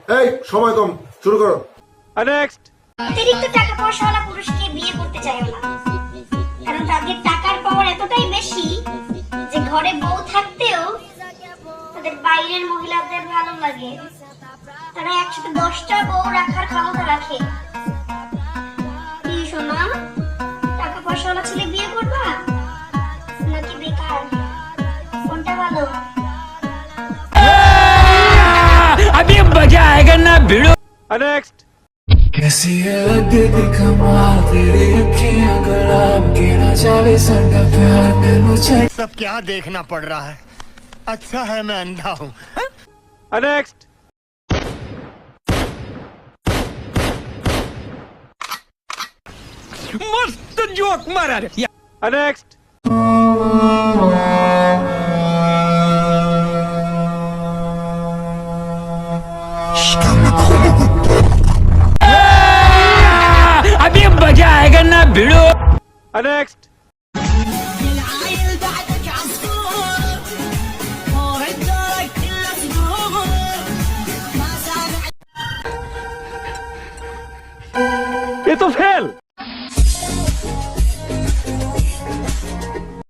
এই সময় কম, শুরু করো। নেক্সট। অতিরিক্ত টাকা পয়সাওয়ালা পুরুষকে বিয়ে করতে চাইও না, কারণ তাদের টাকার পাওয়ার এতটাই বেশি যে ঘরে বউ থাকতেও তাদের বাইরের মহিলাদের ভালো লাগে। তারা একসাথে 10টা বউ রাখার ক্ষমতা রাখে। কি শোনা, টাকা পয়সাওয়ালা ছেলে বিয়ে করবা নাকি বেকার, কোনটা ভালো? अभी मजा आएगा ना भिड़ो। नेक्स्ट। कैसी है लगती कमाल तेरी अखियां गुलाब की ना जावे संगा प्यार में मुझे सब क्या देखना पड़ रहा है। अच्छा है मैं अंधा हूँ। नेक्स्ट। मस्त जोक मारा रे। नेक्स्ट। अभी मजा आएगा ना भिड़ो। नेक्स्ट। ये तो फेल।